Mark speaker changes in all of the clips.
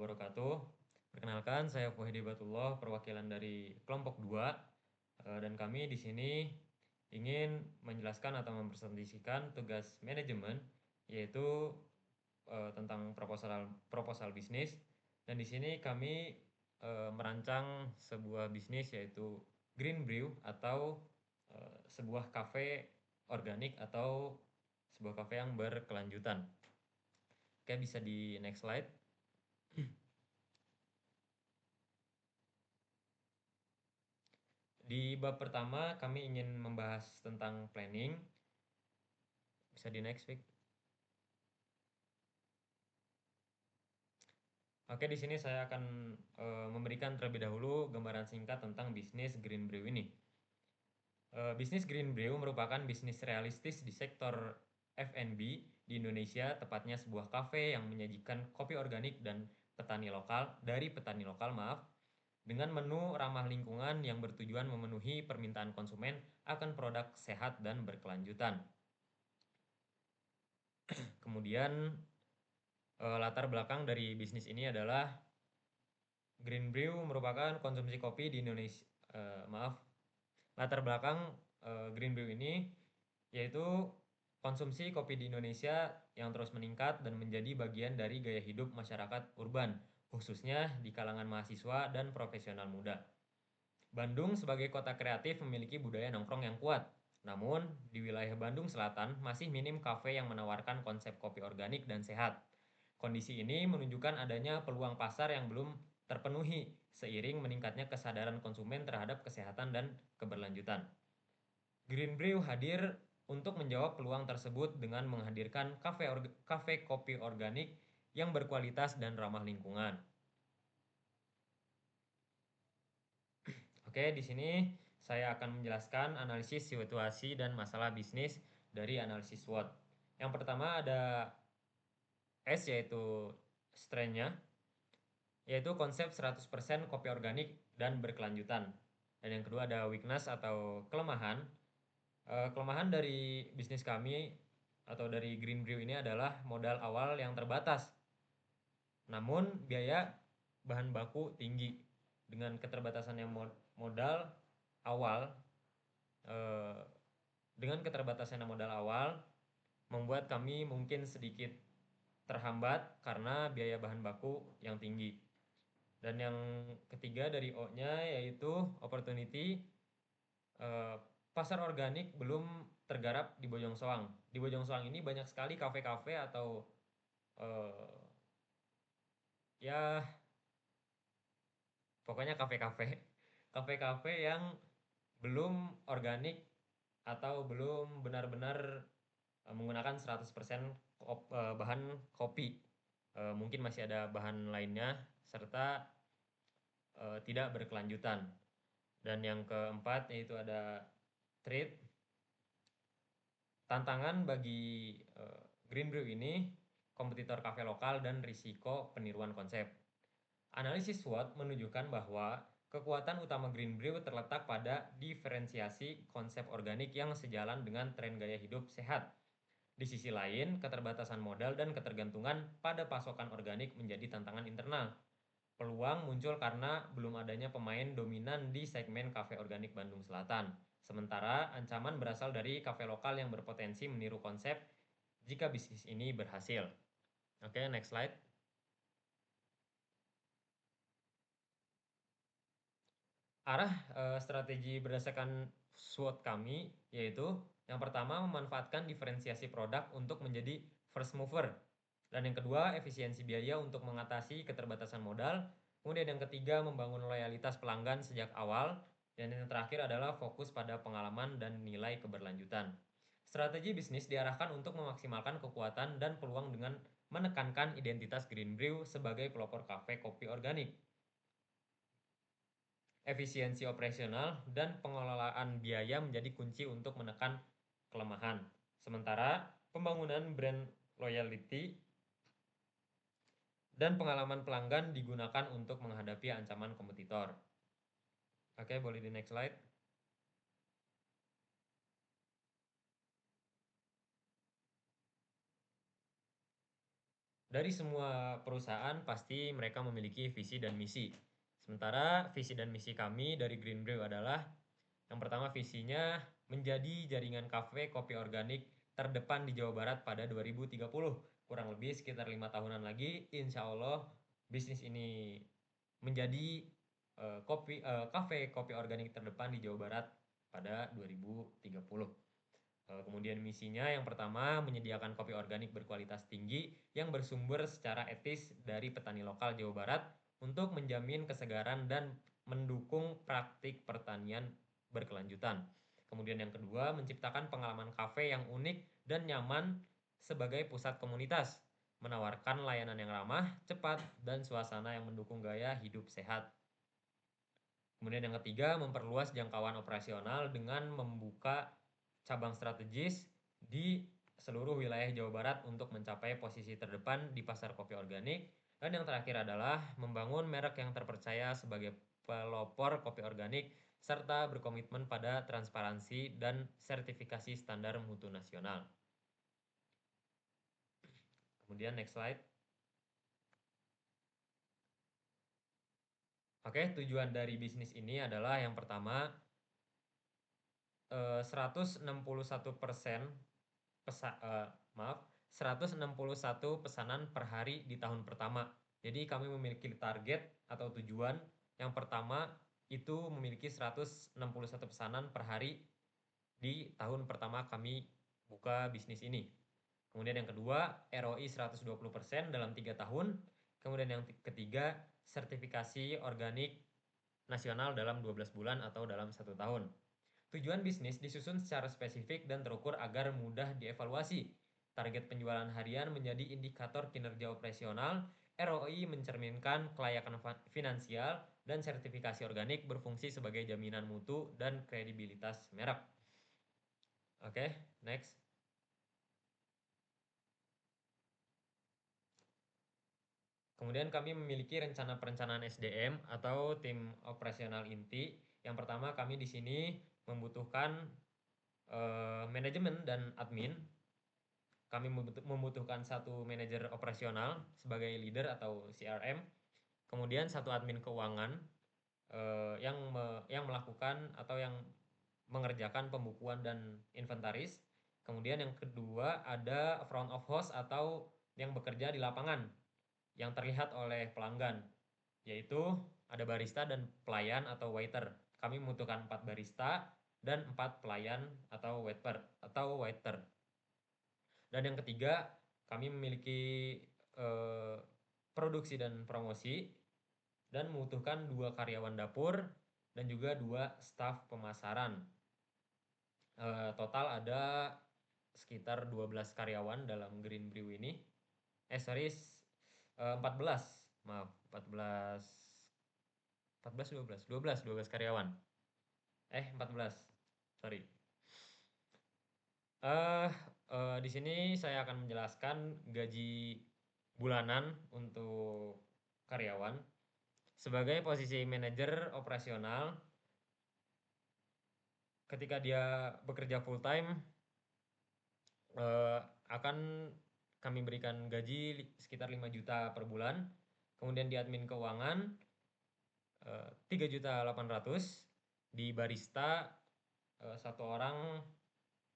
Speaker 1: wabarakatuh. Perkenalkan, saya Fuhidi Batullah, perwakilan dari kelompok 2. Dan kami di sini ingin menjelaskan atau mempresentasikan tugas manajemen, yaitu tentang proposal bisnis. Dan di sini kami merancang sebuah bisnis yaitu Green Brew atau sebuah kafe organik atau sebuah kafe yang berkelanjutan. Oke, bisa di next slide. Di bab pertama kami ingin membahas tentang planning. Bisa di next week. Oke, di sini saya akan memberikan terlebih dahulu gambaran singkat tentang bisnis Green Brew ini. Bisnis Green Brew merupakan bisnis realistis di sektor F&B di Indonesia, tepatnya sebuah kafe yang menyajikan kopi organik dan dari petani lokal, dengan menu ramah lingkungan yang bertujuan memenuhi permintaan konsumen akan produk sehat dan berkelanjutan. Kemudian latar belakang dari bisnis ini adalah Green Brew merupakan konsumsi kopi di Indonesia. Latar belakang Green Brew ini yaitu konsumsi kopi di Indonesia yang terus meningkat dan menjadi bagian dari gaya hidup masyarakat urban, khususnya di kalangan mahasiswa dan profesional muda. Bandung sebagai kota kreatif memiliki budaya nongkrong yang kuat. Namun, di wilayah Bandung Selatan masih minim kafe yang menawarkan konsep kopi organik dan sehat. Kondisi ini menunjukkan adanya peluang pasar yang belum terpenuhi seiring meningkatnya kesadaran konsumen terhadap kesehatan dan keberlanjutan. Green Brew hadir untuk menjawab peluang tersebut dengan menghadirkan kafe kopi organik yang berkualitas dan ramah lingkungan. Oke, di sini saya akan menjelaskan analisis situasi dan masalah bisnis dari analisis SWOT. Yang pertama ada S, yaitu strength-nya, yaitu konsep 100% kopi organik dan berkelanjutan. Dan yang kedua ada weakness atau kelemahan. Kelemahan dari bisnis kami atau dari Green Brew ini adalah modal awal yang terbatas. Namun biaya bahan baku tinggi. Dengan keterbatasannya modal awal, membuat kami mungkin sedikit terhambat karena biaya bahan baku yang tinggi. Dan yang ketiga dari O-nya yaitu opportunity. Pasar organik belum tergarap di Bojong Soang. Di Bojong Soang ini banyak sekali kafe-kafe atau ya pokoknya kafe-kafe yang belum organik atau belum benar-benar menggunakan 100% bahan kopi. Mungkin masih ada bahan lainnya serta tidak berkelanjutan. Dan yang keempat yaitu ada trade. Tantangan bagi Green Brew ini kompetitor kafe lokal dan risiko peniruan konsep. Analisis SWOT menunjukkan bahwa kekuatan utama Green Brew terletak pada diferensiasi konsep organik yang sejalan dengan tren gaya hidup sehat. Di sisi lain, keterbatasan modal dan ketergantungan pada pasokan organik menjadi tantangan internal. Peluang muncul karena belum adanya pemain dominan di segmen kafe organik Bandung Selatan. Sementara ancaman berasal dari kafe lokal yang berpotensi meniru konsep jika bisnis ini berhasil. Oke, next slide. Arah strategi berdasarkan SWOT kami yaitu yang pertama memanfaatkan diferensiasi produk untuk menjadi first mover. Dan yang kedua efisiensi biaya untuk mengatasi keterbatasan modal. Kemudian yang ketiga membangun loyalitas pelanggan sejak awal. Dan yang terakhir adalah fokus pada pengalaman dan nilai keberlanjutan. Strategi bisnis diarahkan untuk memaksimalkan kekuatan dan peluang dengan menekankan identitas Green Brew sebagai pelopor kafe kopi organik. Efisiensi operasional dan pengelolaan biaya menjadi kunci untuk menekan kelemahan. Sementara pembangunan brand loyalty dan pengalaman pelanggan digunakan untuk menghadapi ancaman kompetitor. Oke, boleh di next slide. dari semua perusahaan pasti mereka memiliki visi dan misi. Sementara visi dan misi kami dari Green Brew adalah yang pertama visinya menjadi jaringan kafe kopi organik terdepan di Jawa Barat pada 2030. Kurang lebih sekitar 5 tahunan lagi, insya Allah bisnis ini menjadi kafe kopi organik terdepan di Jawa Barat pada 2030. Kemudian misinya yang pertama menyediakan kopi organik berkualitas tinggi yang bersumber secara etis dari petani lokal Jawa Barat untuk menjamin kesegaran dan mendukung praktik pertanian berkelanjutan. Kemudian yang kedua menciptakan pengalaman kafe yang unik dan nyaman sebagai pusat komunitas, menawarkan layanan yang ramah, cepat, dan suasana yang mendukung gaya hidup sehat. Kemudian yang ketiga memperluas jangkauan operasional dengan membuka cabang strategis di seluruh wilayah Jawa Barat untuk mencapai posisi terdepan di pasar kopi organik. Dan yang terakhir adalah membangun merek yang terpercaya sebagai pelopor kopi organik serta berkomitmen pada transparansi dan sertifikasi standar mutu nasional. Kemudian next slide. Oke, tujuan dari bisnis ini adalah yang pertama 161% 161 pesanan per hari di tahun pertama. Jadi kami memiliki target atau tujuan yang pertama itu memiliki 161 pesanan per hari di tahun pertama kami buka bisnis ini. Kemudian yang kedua, ROI 120% dalam 3 tahun. Kemudian yang ketiga, sertifikasi organik nasional dalam 12 bulan atau dalam 1 tahun. Tujuan bisnis disusun secara spesifik dan terukur agar mudah dievaluasi. Target penjualan harian menjadi indikator kinerja operasional, ROI mencerminkan kelayakan finansial, dan sertifikasi organik berfungsi sebagai jaminan mutu dan kredibilitas merek. Oke, next. Kemudian kami memiliki rencana perencanaan SDM atau tim operasional inti. Yang pertama kami di sini membutuhkan manajemen dan admin. Kami membutuhkan satu manajer operasional sebagai leader atau CRM. Kemudian satu admin keuangan yang melakukan atau yang mengerjakan pembukuan dan inventaris. Kemudian yang kedua ada front of house atau yang bekerja di lapangan yang terlihat oleh pelanggan, yaitu ada barista dan pelayan atau waiter. Kami membutuhkan 4 barista dan 4 pelayan atau waiter. Dan yang ketiga, kami memiliki produksi dan promosi dan membutuhkan 2 karyawan dapur dan juga 2 staf pemasaran. Total ada sekitar 12 karyawan dalam Green Brew ini. 14, maaf, 12 karyawan. 14, sorry. Di sini saya akan menjelaskan gaji bulanan untuk karyawan. Sebagai posisi manajer operasional, ketika dia bekerja full time, akan kami berikan gaji sekitar 5 juta per bulan. Kemudian di admin keuangan 3.800.000. Di barista satu orang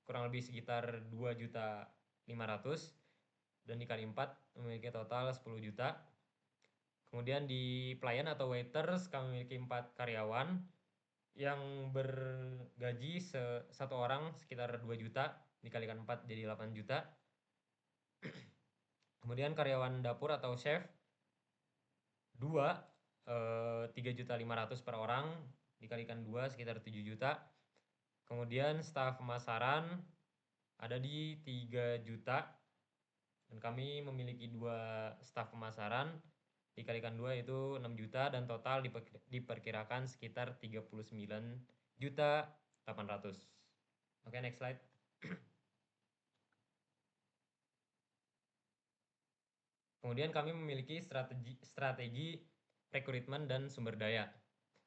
Speaker 1: kurang lebih sekitar 2.500.000 dan dikali 4 memiliki total 10 juta. Kemudian di pelayan atau waiters kami memiliki 4 karyawan yang bergaji satu orang sekitar 2 juta dikalikan 4 jadi 8 juta. Kemudian karyawan dapur atau chef 3.500.000 per orang dikalikan 2 sekitar 7 juta. Kemudian staf pemasaran ada di 3 juta dan kami memiliki 2 staf pemasaran dikalikan 2 itu 6 juta dan total diperkirakan sekitar 39.800.000. Oke, next slide. Kemudian kami memiliki strategi rekrutmen dan sumber daya.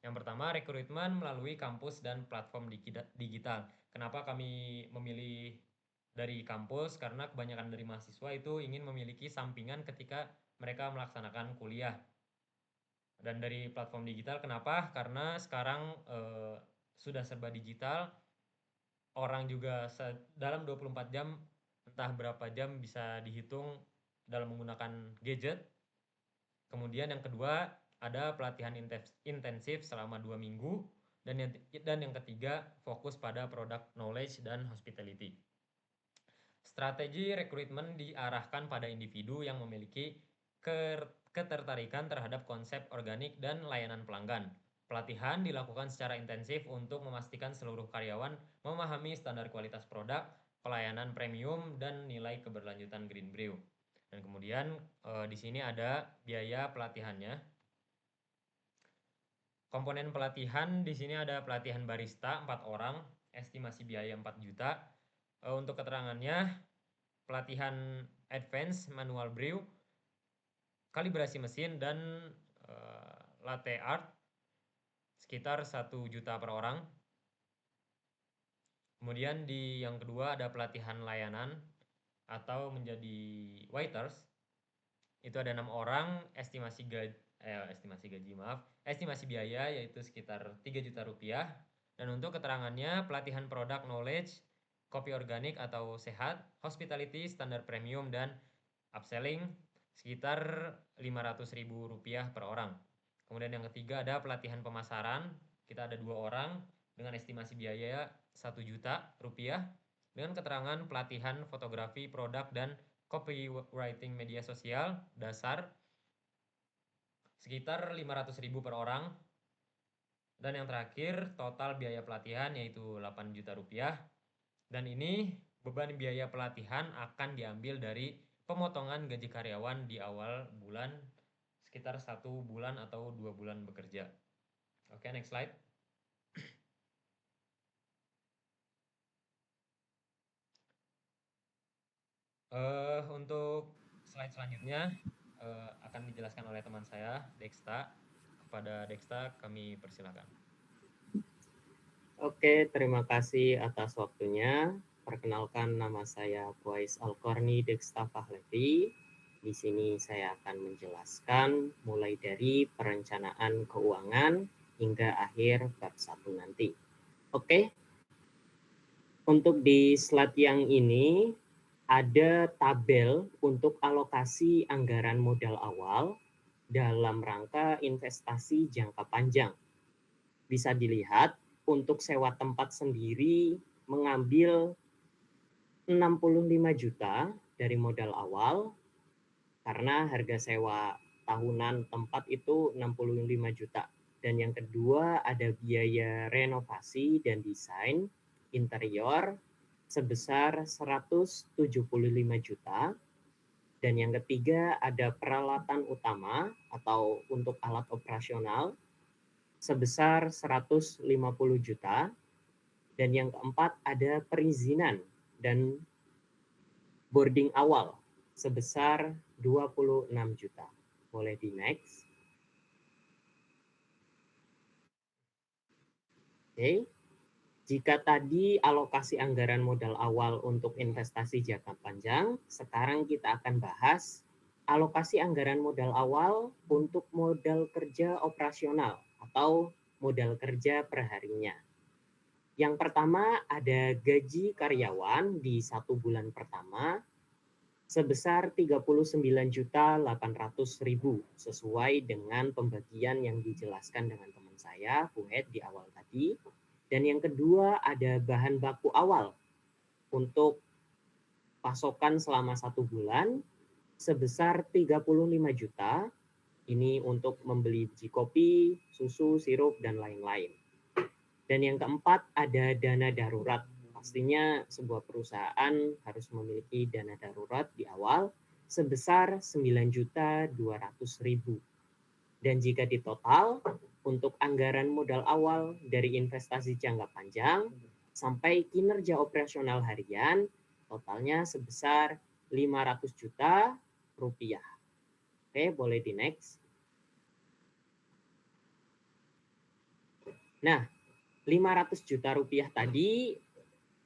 Speaker 1: Yang pertama, rekrutmen melalui kampus dan platform digital. Kenapa kami memilih dari kampus karena kebanyakan dari mahasiswa itu ingin memiliki sampingan ketika mereka melaksanakan kuliah. Dan dari platform digital kenapa? Karena sekarang sudah serba digital, orang juga dalam 24 jam entah berapa jam bisa dihitung dalam menggunakan gadget. Kemudian yang kedua ada pelatihan intensif selama 2 minggu dan yang ketiga fokus pada product knowledge dan hospitality. Strategi rekrutmen diarahkan pada individu yang memiliki ketertarikan terhadap konsep organik dan layanan pelanggan. Pelatihan dilakukan secara intensif untuk memastikan seluruh karyawan memahami standar kualitas produk, pelayanan premium, dan nilai keberlanjutan Green Brew. Dan kemudian di sini ada biaya pelatihannya. Komponen pelatihan di sini ada pelatihan barista 4 orang, estimasi biaya 4 juta. Untuk keterangannya, pelatihan advance manual brew, kalibrasi mesin, dan latte art sekitar 1 juta per orang. Kemudian di yang kedua ada pelatihan layanan atau menjadi waiters. Itu ada 6 orang, estimasi biaya yaitu sekitar 3 juta rupiah. Dan untuk keterangannya, pelatihan product knowledge, kopi organik atau sehat, hospitality, standar premium, dan upselling sekitar 500.000 rupiah per orang. Kemudian yang ketiga ada pelatihan pemasaran, kita ada 2 orang dengan estimasi biaya 1 juta rupiah. Dengan keterangan pelatihan fotografi produk dan copywriting media sosial dasar sekitar 500.000 per orang. Dan yang terakhir total biaya pelatihan yaitu 8 juta rupiah. Dan ini beban biaya pelatihan akan diambil dari pemotongan gaji karyawan di awal bulan sekitar 1 bulan atau 2 bulan bekerja. Oke, next slide. Untuk slide selanjutnya akan dijelaskan oleh teman saya, Dexta. Kepada Dexta kami persilakan.
Speaker 2: Oke, terima kasih atas waktunya. Perkenalkan, nama saya Qais Alkorni Dexta Pahlevi. Di sini saya akan menjelaskan mulai dari perencanaan keuangan hingga akhir bab 1 nanti. Oke, untuk di slide yang ini ada tabel untuk alokasi anggaran modal awal dalam rangka investasi jangka panjang. Bisa dilihat untuk sewa tempat sendiri mengambil 65 juta dari modal awal karena harga sewa tahunan tempat itu 65 juta. Dan yang kedua ada biaya renovasi dan desain interior sebesar 175 juta. Dan yang ketiga ada peralatan utama atau untuk alat operasional sebesar 150 juta. Dan yang keempat ada perizinan dan boarding awal sebesar 26 juta. Boleh di next. Oke. Jika tadi alokasi anggaran modal awal untuk investasi jangka panjang, sekarang kita akan bahas alokasi anggaran modal awal untuk modal kerja operasional atau modal kerja perharinya. Yang pertama ada gaji karyawan di 1 bulan pertama sebesar 39.800.000 sesuai dengan pembagian yang dijelaskan dengan teman saya, Fuhed, di awal tadi. Dan yang kedua ada bahan baku awal untuk pasokan selama 1 bulan sebesar 35 juta. Ini untuk membeli biji kopi, susu, sirup, dan lain-lain. Dan yang keempat ada dana darurat. Pastinya sebuah perusahaan harus memiliki dana darurat di awal sebesar 9.200.000. Dan jika ditotal untuk anggaran modal awal dari investasi jangka panjang sampai kinerja operasional harian, totalnya sebesar 500 juta rupiah. Oke, boleh di next. Nah, 500 juta rupiah tadi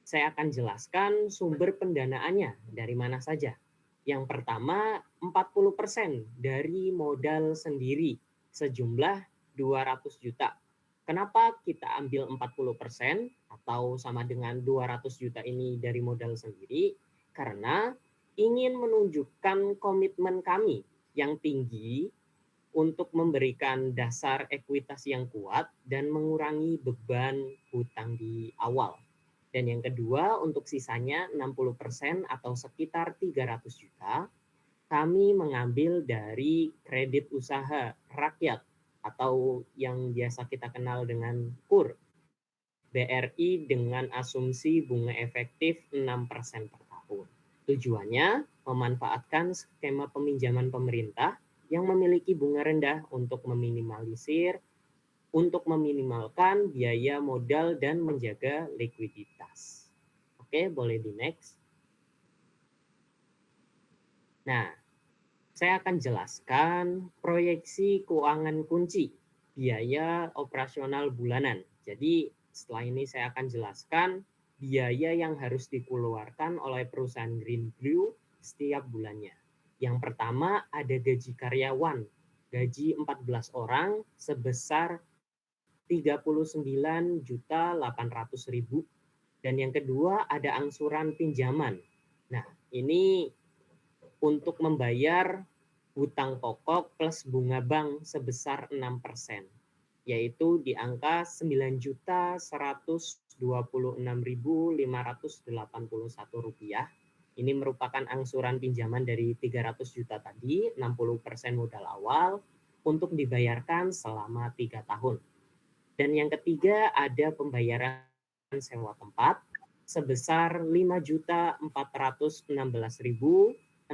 Speaker 2: saya akan jelaskan sumber pendanaannya dari mana saja. Yang pertama, 40% dari modal sendiri sejumlah 200 juta. Kenapa kita ambil 40% atau sama dengan 200 juta ini dari modal sendiri? Karena ingin menunjukkan komitmen kami yang tinggi untuk memberikan dasar ekuitas yang kuat dan mengurangi beban hutang di awal. Dan yang kedua, untuk sisanya 60% atau sekitar 300 juta, kami mengambil dari kredit usaha rakyat atau yang biasa kita kenal dengan KUR, BRI dengan asumsi bunga efektif 6% per tahun. Tujuannya memanfaatkan skema peminjaman pemerintah yang memiliki bunga rendah untuk meminimalkan biaya modal dan menjaga likuiditas. Oke, boleh di next. Nah, saya akan jelaskan proyeksi keuangan kunci biaya operasional bulanan. Jadi setelah ini saya akan jelaskan biaya yang harus dikeluarkan oleh perusahaan Greenbrew setiap bulannya. Yang pertama ada gaji karyawan, gaji 14 orang sebesar 39.800.000. Dan yang kedua ada angsuran pinjaman. Nah, ini untuk membayar hutang pokok plus bunga bank sebesar 6%, yaitu di angka 9.126.581 rupiah. Ini merupakan angsuran pinjaman dari 300 juta tadi, 60% modal awal untuk dibayarkan selama 3 tahun. Dan yang ketiga ada pembayaran sewa tempat sebesar 5.416.667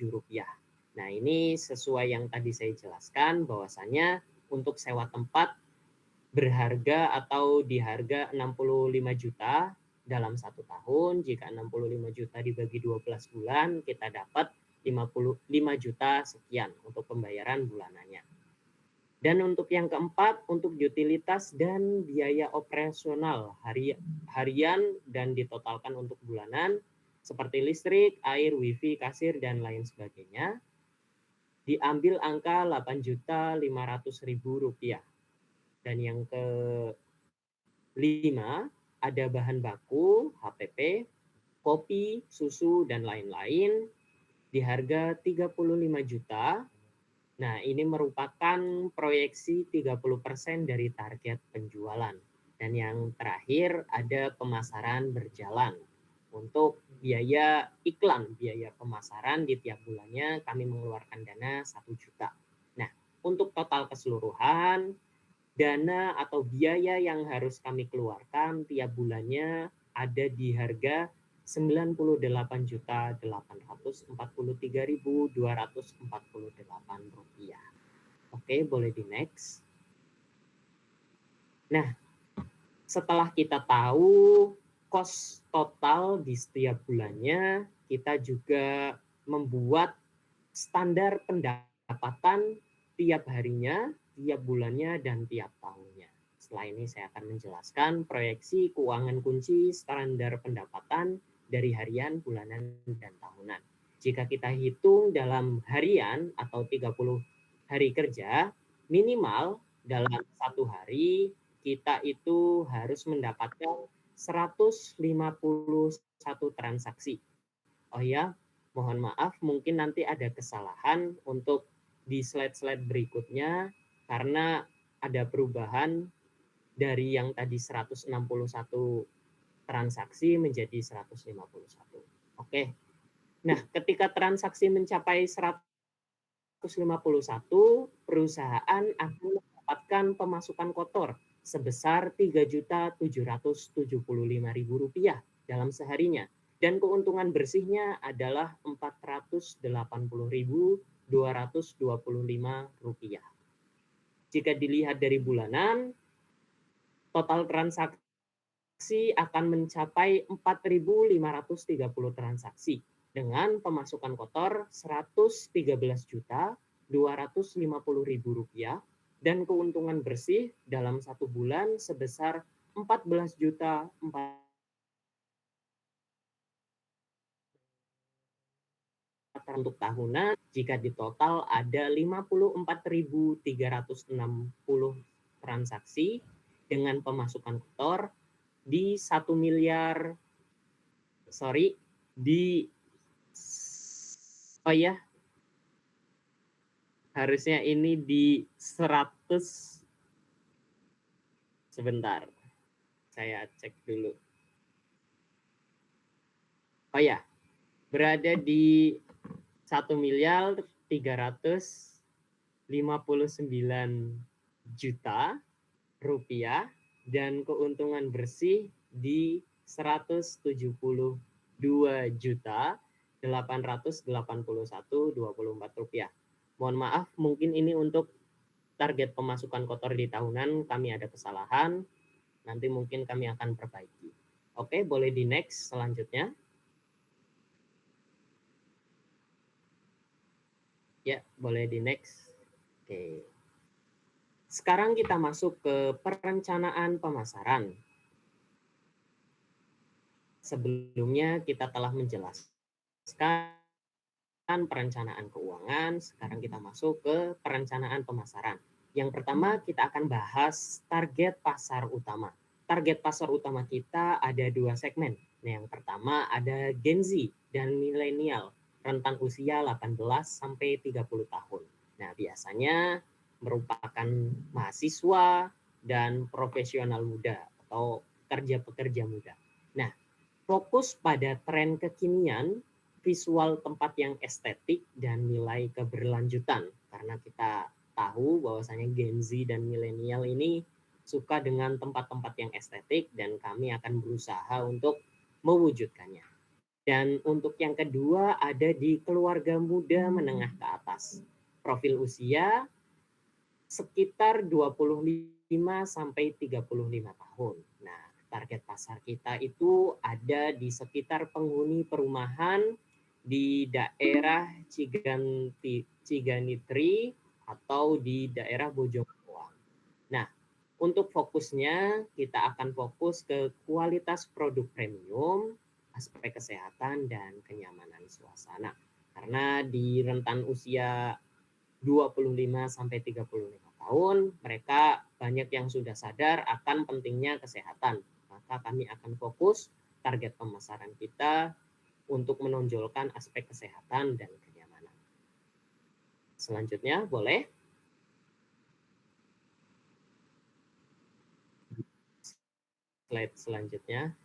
Speaker 2: rupiah. Nah, ini sesuai yang tadi saya jelaskan bahwasanya untuk sewa tempat berharga atau di harga 65 juta dalam 1 tahun. Jika 65 juta dibagi 12 bulan, kita dapat 55 juta sekian untuk pembayaran bulanannya. Dan untuk yang keempat, untuk utilitas dan biaya operasional harian dan ditotalkan untuk bulanan, seperti listrik, air, wifi, kasir, dan lain sebagainya, diambil angka 8.500.000 rupiah. Dan yang kelima, ada bahan baku, HPP, kopi, susu, dan lain-lain, di harga 35 juta. Nah, ini merupakan proyeksi 30% dari target penjualan. Dan yang terakhir ada pemasaran berjalan. Untuk biaya iklan, biaya pemasaran di tiap bulannya kami mengeluarkan dana 1 juta. Nah, untuk total keseluruhan, dana atau biaya yang harus kami keluarkan tiap bulannya ada di harga 98.843.248 rupiah. Oke, boleh di next. Nah, setelah kita tahu cost total di setiap bulannya, kita juga membuat standar pendapatan tiap harinya, tiap bulannya, dan tiap tahunnya. Setelah ini saya akan menjelaskan proyeksi keuangan kunci standar pendapatan dari harian, bulanan, dan tahunan. Jika kita hitung dalam harian atau 30 hari kerja, minimal dalam 1 hari kita itu harus mendapatkan 151 transaksi. Oh ya, mohon maaf mungkin nanti ada kesalahan untuk di slide-slide berikutnya karena ada perubahan dari yang tadi 161 transaksi menjadi 151. Oke. Nah, ketika transaksi mencapai 151, perusahaan akan mendapatkan pemasukan kotor sebesar 3.775.000 rupiah dalam seharinya. Dan keuntungan bersihnya adalah 480.225 rupiah. Jika dilihat dari bulanan, total transaksi akan mencapai 4.530 transaksi dengan pemasukan kotor 113.250.000 rupiah dan keuntungan bersih dalam 1 bulan sebesar 14.400.000 rata untuk tahunan jika di total ada 54.360 transaksi dengan pemasukan kotor di 1 miliar harusnya ini di 100. Sebentar, saya cek dulu. Oh ya, berada di 1.359.000.000 rupiah dan keuntungan bersih di 172.881.24 rupiah. Mohon maaf, mungkin ini untuk target pemasukan kotor di tahunan kami ada kesalahan. Nanti mungkin kami akan perbaiki. Oke, boleh di next selanjutnya. Ya, boleh di next. Oke. Sekarang kita masuk ke perencanaan pemasaran. Sebelumnya kita telah menjelaskan perencanaan keuangan, sekarang kita masuk ke perencanaan pemasaran. Yang pertama kita akan bahas target pasar utama. Target pasar utama kita ada 2 segmen. Nah, yang pertama ada Gen Z dan milenial, rentan usia 18 sampai 30 tahun. Nah, biasanya merupakan mahasiswa dan profesional muda atau pekerja muda. Nah, fokus pada tren kekinian, visual tempat yang estetik, dan nilai keberlanjutan. Karena kita tahu bahwasanya Gen Z dan milenial ini suka dengan tempat-tempat yang estetik dan kami akan berusaha untuk mewujudkannya. Dan untuk yang kedua ada di keluarga muda menengah ke atas. Profil usia sekitar 25 sampai 35 tahun. Nah, target pasar kita itu ada di sekitar penghuni perumahan di daerah Ciganitri atau di daerah Bojongkoang. Nah, untuk fokusnya kita akan fokus ke kualitas produk premium, aspek kesehatan dan kenyamanan suasana. Karena di rentan usia 25 sampai 35 tahun, mereka banyak yang sudah sadar akan pentingnya kesehatan. Maka kami akan fokus target pemasaran kita untuk menonjolkan aspek kesehatan dan kenyamanan. Selanjutnya, boleh? Slide selanjutnya.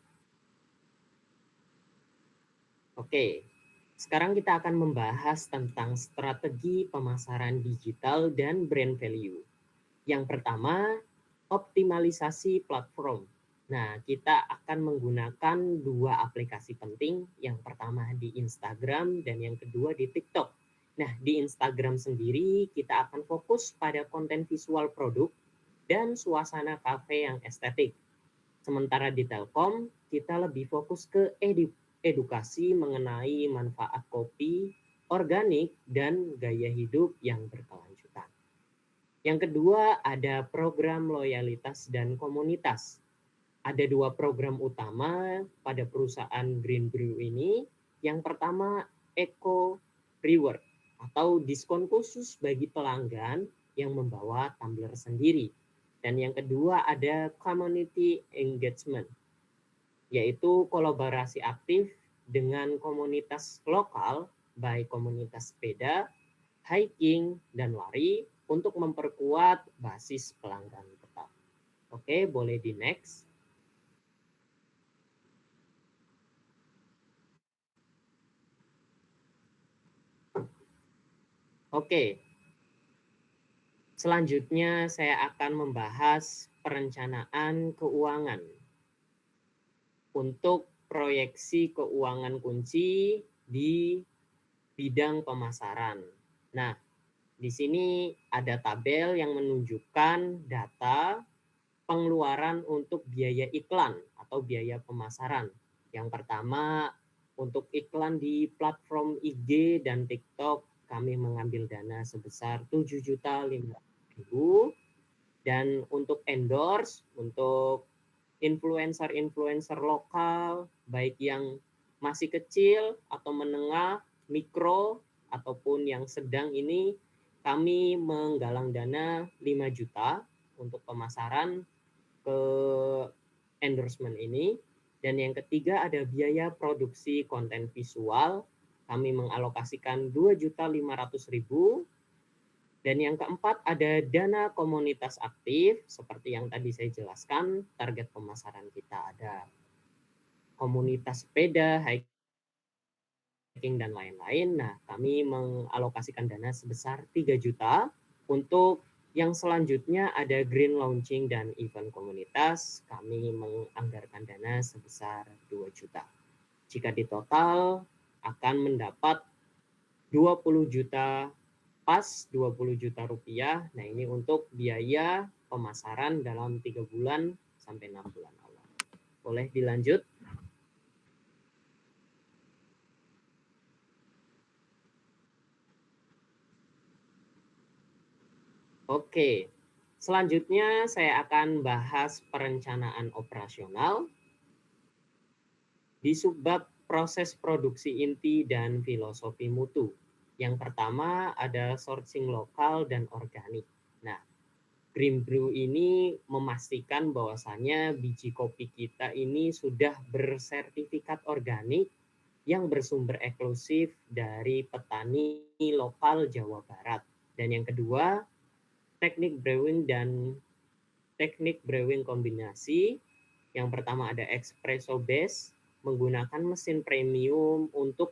Speaker 2: Oke, sekarang kita akan membahas tentang strategi pemasaran digital dan brand value. Yang pertama, optimalisasi platform. Nah, kita akan menggunakan 2 aplikasi penting. Yang pertama di Instagram dan yang kedua di TikTok. Nah, di Instagram sendiri kita akan fokus pada konten visual produk dan suasana kafe yang estetik. Sementara di Telkom, kita lebih fokus ke edukasi mengenai manfaat kopi, organik, dan gaya hidup yang berkelanjutan. Yang kedua, ada program loyalitas dan komunitas. Ada 2 program utama pada perusahaan Green Brew ini. Yang pertama, Eco Reward atau diskon khusus bagi pelanggan yang membawa tumbler sendiri. Dan yang kedua ada community engagement, yaitu kolaborasi aktif dengan komunitas lokal, baik komunitas sepeda, hiking, dan lari untuk memperkuat basis pelanggan tetap. Oke, boleh di next. Oke, selanjutnya saya akan membahas perencanaan keuangan untuk proyeksi keuangan kunci di bidang pemasaran. Nah, di sini ada tabel yang menunjukkan data pengeluaran untuk biaya iklan atau biaya pemasaran. Yang pertama, untuk iklan di platform IG dan TikTok kami mengambil dana sebesar 7.500.000, dan untuk endorse untuk influencer lokal baik yang masih kecil atau menengah, mikro ataupun yang sedang ini kami menggalang dana 5 juta untuk pemasaran ke endorsement ini. Dan yang ketiga ada biaya produksi konten visual. Kami mengalokasikan 2.500.000. Dan yang keempat ada dana komunitas aktif. Seperti yang tadi saya jelaskan, target pemasaran kita ada komunitas sepeda, hiking, dan lain-lain. Nah, kami mengalokasikan dana sebesar 3 juta. Untuk yang selanjutnya ada green launching dan event komunitas. Kami menganggarkan dana sebesar 2 juta. Jika ditotal akan mendapat 20 juta, pas 20 juta rupiah. Nah, ini untuk biaya pemasaran dalam 3 bulan sampai 6 bulan awal. Boleh dilanjut? Oke, selanjutnya saya akan bahas perencanaan operasional di subbab proses produksi inti dan filosofi mutu. Yang pertama ada sourcing lokal dan organik. Nah, Green Brew ini memastikan bahwasannya biji kopi kita ini sudah bersertifikat organik yang bersumber eksklusif dari petani lokal Jawa Barat. Dan yang kedua, teknik brewing kombinasi. Yang pertama ada espresso base, menggunakan mesin premium untuk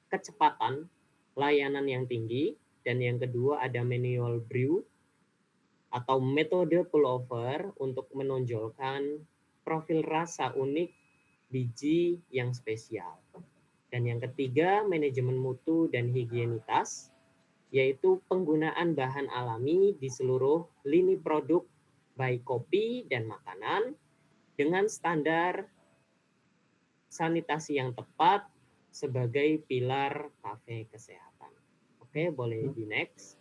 Speaker 2: kecepatan layanan yang tinggi. Dan yang kedua ada manual brew atau metode pullover untuk menonjolkan profil rasa unik biji yang spesial. Dan yang ketiga, manajemen mutu dan higienitas, yaitu penggunaan bahan alami di seluruh lini produk baik kopi dan makanan dengan standar sanitasi yang tepat sebagai pilar kafe kesehatan. Oke, boleh di next.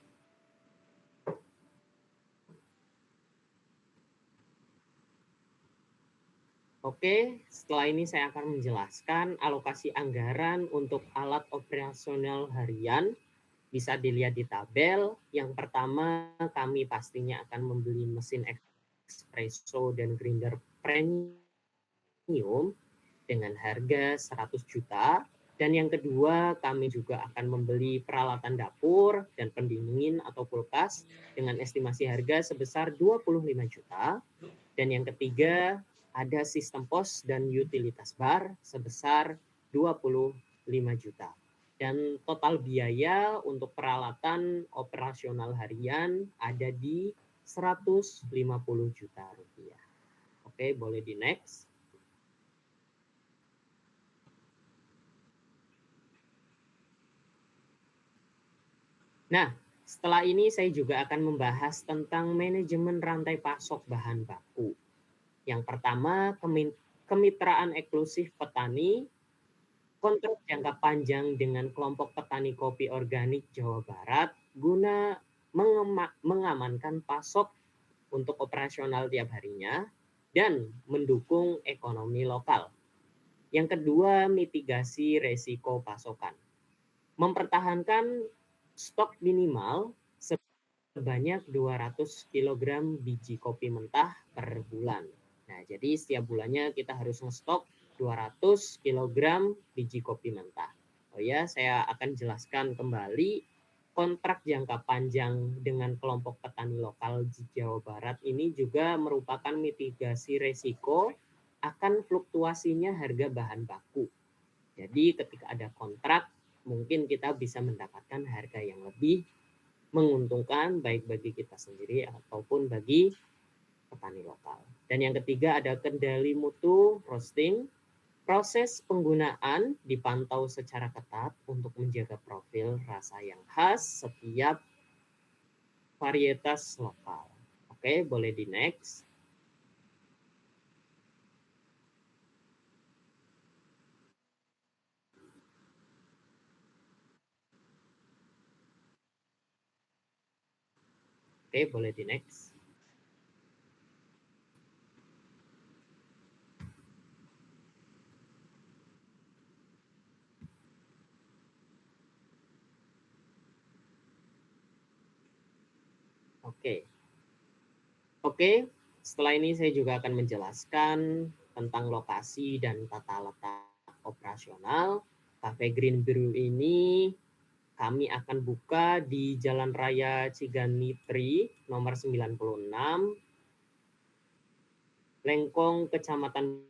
Speaker 2: Oke, setelah ini saya akan menjelaskan alokasi anggaran untuk alat operasional harian. Bisa dilihat di tabel. Yang pertama, kami pastinya akan membeli mesin espresso dan grinder premium dengan harga 100 juta. Dan yang kedua, kami juga akan membeli peralatan dapur dan pendingin atau kulkas dengan estimasi harga sebesar 25 juta. Dan yang ketiga, ada sistem pos dan utilitas bar sebesar 25 juta. Dan total biaya untuk peralatan operasional harian ada di 150 juta rupiah. Oke, boleh di next. Nah, setelah ini saya juga akan membahas tentang manajemen rantai pasok bahan baku. Yang pertama, kemitraan eksklusif petani, kontrak jangka panjang dengan kelompok petani kopi organik Jawa Barat guna mengamankan pasok untuk operasional tiap harinya dan mendukung ekonomi lokal. Yang kedua, mitigasi resiko pasokan. Mempertahankan stok minimal sebanyak 200 kg biji kopi mentah per bulan. Nah, jadi setiap bulannya kita harus ngestok 200 kg biji kopi mentah. Oh ya, saya akan jelaskan kembali kontrak jangka panjang dengan kelompok petani lokal di Jawa Barat ini juga merupakan mitigasi resiko akan fluktuasinya harga bahan baku. Jadi ketika ada kontrak, mungkin kita bisa mendapatkan harga yang lebih menguntungkan baik bagi kita sendiri ataupun bagi petani lokal. Dan yang ketiga ada kendali mutu roasting. Proses penggunaan dipantau secara ketat untuk menjaga profil rasa yang khas setiap varietas lokal. Oke, boleh di next. Oke, boleh di next. Oke. Oke, setelah ini saya juga akan menjelaskan tentang lokasi dan tata letak operasional. Cafe Green Brew ini kami akan buka di Jalan Raya Ciganitri nomor 96, Lengkong, Kecamatan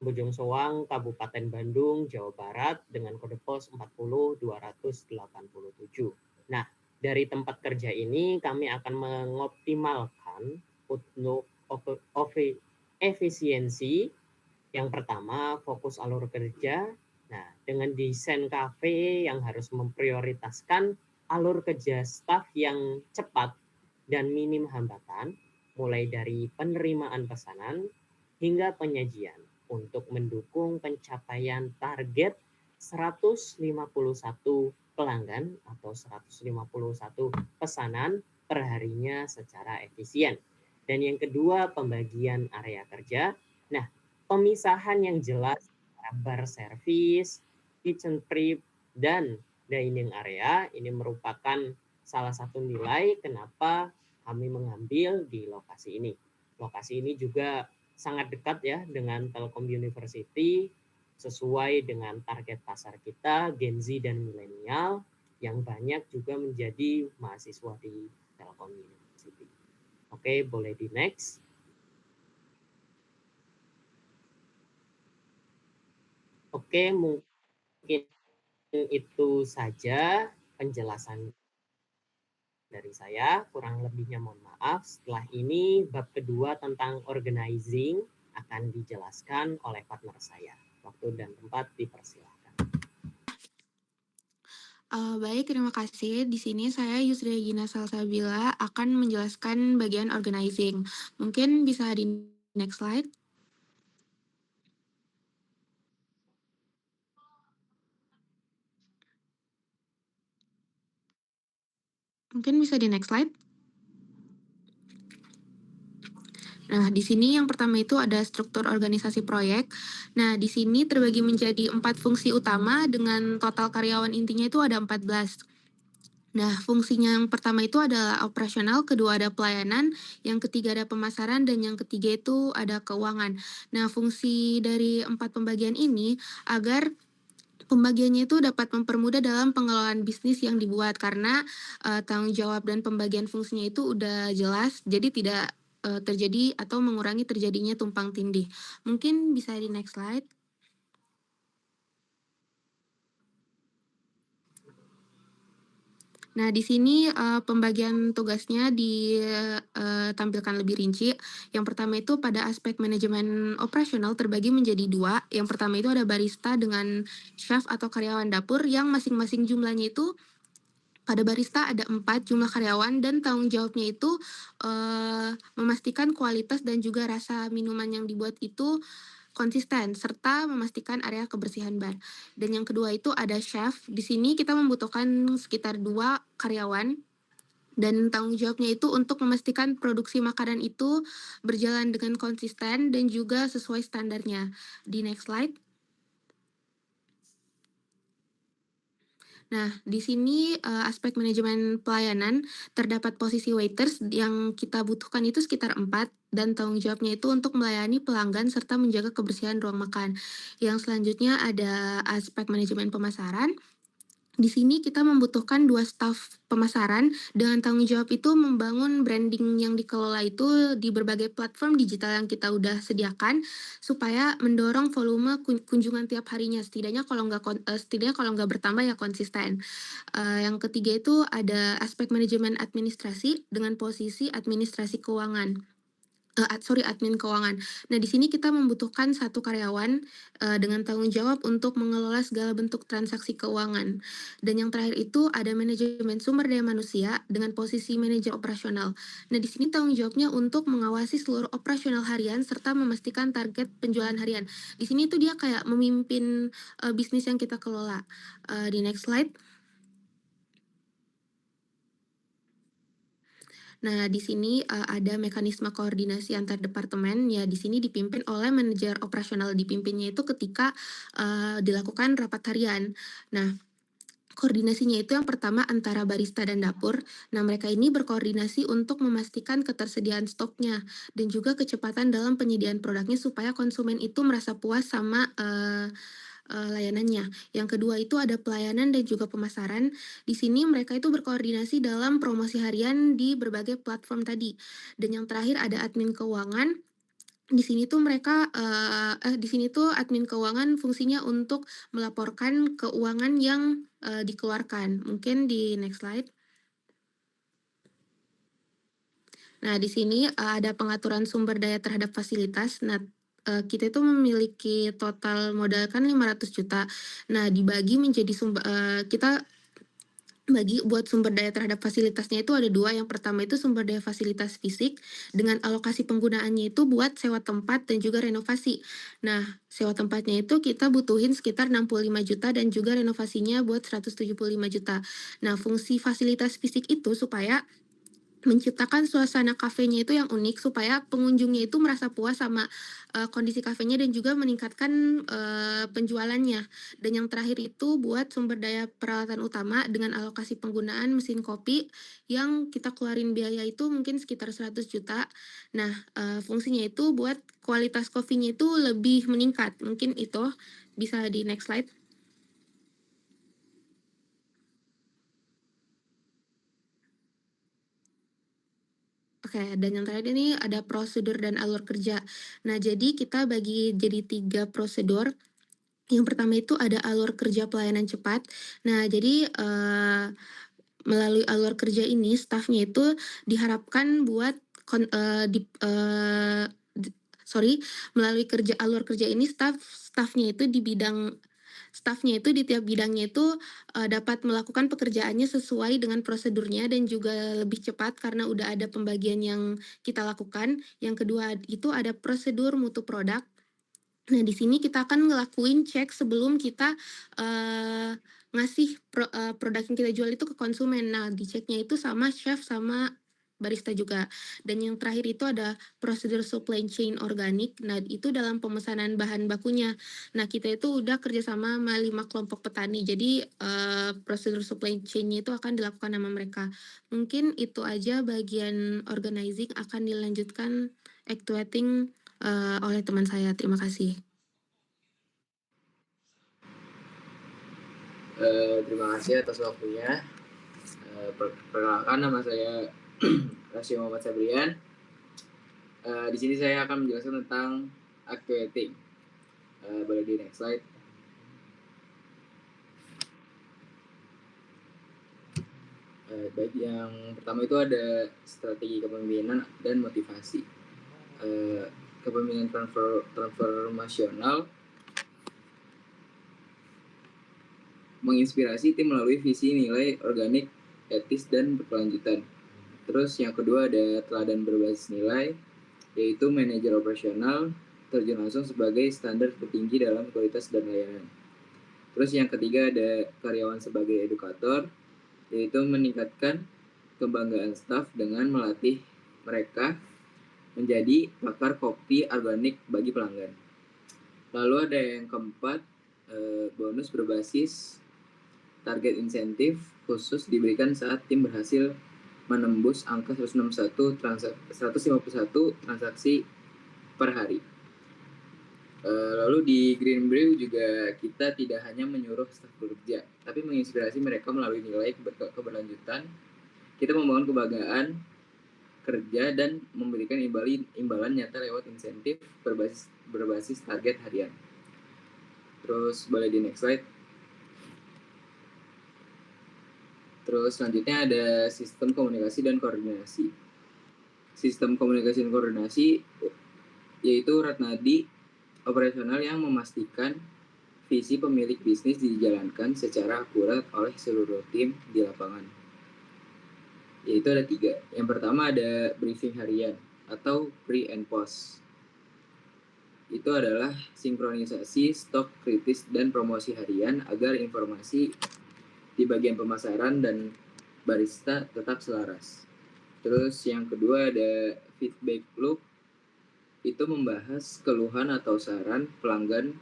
Speaker 2: Bojong Soang, Kabupaten Bandung, Jawa Barat dengan kode pos 40287. Nah, dari tempat kerja ini kami akan mengoptimalkan untuk efisiensi. Yang pertama, fokus alur kerja. Nah, dengan desain kafe yang harus memprioritaskan alur kerja staf yang cepat dan minim hambatan, mulai dari penerimaan pesanan hingga penyajian untuk mendukung pencapaian target 151 pelanggan atau 151 pesanan perharinya secara efisien. Dan yang kedua, pembagian area kerja. Nah, pemisahan yang jelas antara bar service, kitchen prep, dan dining area ini merupakan salah satu nilai kenapa kami mengambil di lokasi ini. Lokasi ini juga sangat dekat ya dengan Telkom University, sesuai dengan target pasar kita, Gen Z dan milenial, yang banyak juga menjadi mahasiswa di Telkom University. Oke, boleh di next. Oke, mungkin itu saja penjelasan dari saya. Kurang lebihnya mohon maaf. Setelah ini bab kedua tentang organizing akan dijelaskan oleh partner saya. Waktu dan tempat dipersilakan.
Speaker 3: Baik, terima kasih. Di sini saya Yusri Regina Salsabila akan menjelaskan bagian organizing. Mungkin bisa di next slide. Mungkin bisa di next slide. Nah, di sini yang pertama itu ada struktur organisasi proyek. Nah, di sini terbagi menjadi 4 fungsi utama dengan total karyawan intinya itu ada 14. Nah, fungsinya yang pertama itu adalah operasional, kedua ada pelayanan, yang ketiga ada pemasaran, dan yang ketiga itu ada keuangan. Nah, fungsi dari 4 pembagian ini agar pembagiannya itu dapat mempermudah dalam pengelolaan bisnis yang dibuat karena tanggung jawab dan pembagian fungsinya itu udah jelas, jadi tidak terjadi atau mengurangi terjadinya tumpang tindih. Mungkin bisa di next slide. Nah, di sini pembagian tugasnya ditampilkan lebih rinci. Yang pertama itu pada aspek manajemen operasional terbagi menjadi 2. Yang pertama itu ada barista dengan chef atau karyawan dapur yang masing-masing jumlahnya itu pada barista ada 4 jumlah karyawan dan tanggung jawabnya itu memastikan kualitas dan juga rasa minuman yang dibuat itu konsisten serta memastikan area kebersihan bar. Dan yang kedua itu ada chef. Di sini kita membutuhkan sekitar 2 karyawan dan tanggung jawabnya itu untuk memastikan produksi makanan itu berjalan dengan konsisten dan juga sesuai standarnya. Di next slide. Nah, di sini aspek manajemen pelayanan terdapat posisi waiters yang kita butuhkan itu sekitar 4 dan tanggung jawabnya itu untuk melayani pelanggan serta menjaga kebersihan ruang makan. Yang selanjutnya ada aspek manajemen pemasaran. Di sini kita membutuhkan 2 staf pemasaran dengan tanggung jawab itu membangun branding yang dikelola itu di berbagai platform digital yang kita udah sediakan supaya mendorong volume kunjungan tiap harinya setidaknya kalau nggak bertambah ya konsisten. Yang ketiga itu ada aspek manajemen administrasi dengan posisi administrasi keuangan. Admin keuangan. Nah, di sini kita membutuhkan 1 karyawan dengan tanggung jawab untuk mengelola segala bentuk transaksi keuangan. Dan yang terakhir itu ada manajemen sumber daya manusia dengan posisi manajer operasional. Nah, di sini tanggung jawabnya untuk mengawasi seluruh operasional harian serta memastikan target penjualan harian. Di sini tuh dia kayak memimpin bisnis yang kita kelola. Di next slide. Nah, di sini ada mekanisme koordinasi antar departemen, ya di sini dipimpin oleh manajer operasional. Dipimpinnya itu ketika dilakukan rapat harian. Nah, Koordinasinya itu yang pertama antara barista dan dapur. Nah, mereka ini berkoordinasi untuk memastikan ketersediaan stoknya dan juga kecepatan dalam penyediaan produknya supaya konsumen itu merasa puas sama layanannya. Yang kedua itu ada pelayanan dan juga pemasaran. Di sini mereka itu berkoordinasi dalam promosi harian di berbagai platform tadi. Dan yang terakhir ada admin keuangan. Di sini tuh di sini tuh admin keuangan fungsinya untuk melaporkan keuangan yang dikeluarkan. Mungkin di next slide. Nah, di sini ada pengaturan sumber daya terhadap fasilitas. Nah, kita itu memiliki total modal kan 500 juta. Nah, dibagi menjadi kita bagi buat sumber daya terhadap fasilitasnya itu ada 2. Yang pertama itu sumber daya fasilitas fisik dengan alokasi penggunaannya itu buat sewa tempat dan juga renovasi. Nah, sewa tempatnya itu kita butuhin sekitar 65 juta dan juga renovasinya buat 175 juta. Nah, fungsi fasilitas fisik itu supaya menciptakan suasana kafenya itu yang unik supaya pengunjungnya itu merasa puas sama kondisi kafenya dan juga meningkatkan penjualannya. Dan yang terakhir itu buat sumber daya peralatan utama dengan alokasi penggunaan mesin kopi yang kita keluarin biaya itu mungkin sekitar 100 juta. Nah, fungsinya itu buat kualitas kopinya itu lebih meningkat. Mungkin itu bisa di next slide. Oke, dan yang terakhir ini ada prosedur dan alur kerja. Nah, jadi kita bagi jadi 3 prosedur. Yang pertama itu ada alur kerja pelayanan cepat. Nah, jadi melalui alur kerja ini stafnya itu diharapkan buat melalui alur kerja ini stafnya itu di tiap bidangnya itu dapat melakukan pekerjaannya sesuai dengan prosedurnya dan juga lebih cepat karena udah ada pembagian yang kita lakukan. Yang kedua itu ada prosedur mutu produk. Nah, di sini kita akan ngelakuin cek sebelum kita ngasih produk yang kita jual itu ke konsumen. Nah, diceknya itu sama chef sama barista juga. Dan yang terakhir itu ada prosedur supply chain organik. Nah, itu dalam pemesanan bahan bakunya. Nah, kita itu udah kerjasama sama 5 kelompok petani. Jadi prosedur supply chain-nya itu akan dilakukan sama mereka. Mungkin itu aja bagian organizing, akan dilanjutkan actuating oleh teman saya. Terima kasih.
Speaker 4: Terima kasih atas waktunya. Perkenalkan, nama saya Rasio Muhammad Sabrian. Di sini saya akan menjelaskan tentang actuating. Boleh di next slide. Baik, yang pertama itu ada strategi kepemimpinan dan motivasi. Kepemimpinan transformasional menginspirasi tim melalui visi, nilai, organik, etis, dan berkelanjutan. Terus yang kedua ada teladan berbasis nilai, yaitu manajer operasional terjun langsung sebagai standar tertinggi dalam kualitas dan layanan. Terus yang ketiga ada karyawan sebagai edukator, yaitu meningkatkan kebanggaan staf dengan melatih mereka menjadi pakar kopi organik bagi pelanggan. Lalu ada yang keempat, bonus berbasis target insentif khusus diberikan saat tim berhasil menembus angka 151 transaksi per hari. Lalu di Green Brew juga kita tidak hanya menyuruh staf bekerja, tapi menginspirasi mereka melalui nilai keberlanjutan. Kita membangun kebanggaan kerja dan memberikan imbalan nyata lewat insentif berbasis target harian. Terus boleh di next slide. Terus selanjutnya ada sistem komunikasi dan koordinasi. Sistem komunikasi dan koordinasi yaitu ratnadi operasional yang memastikan visi pemilik bisnis dijalankan secara akurat oleh seluruh tim di lapangan. Yaitu ada 3. Yang pertama ada briefing harian atau pre and post. Itu adalah sinkronisasi stok kritis dan promosi harian agar informasi di bagian pemasaran dan barista tetap selaras. Terus yang kedua ada feedback loop, itu membahas keluhan atau saran pelanggan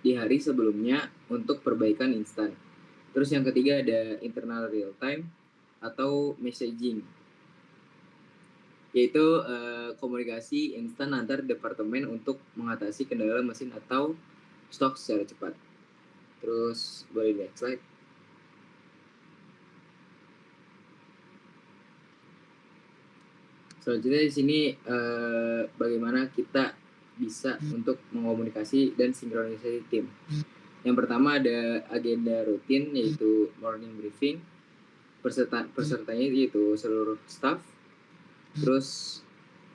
Speaker 4: di hari sebelumnya untuk perbaikan instan. Terus yang ketiga ada internal real time atau messaging, yaitu komunikasi instan antar departemen untuk mengatasi kendala mesin atau stok secara cepat. Terus boleh next slide. Selanjutnya di sini bagaimana kita bisa untuk mengomunikasi dan sinkronisasi tim. Yang pertama ada agenda rutin yaitu morning briefing. Pesertanya yaitu seluruh staff. Terus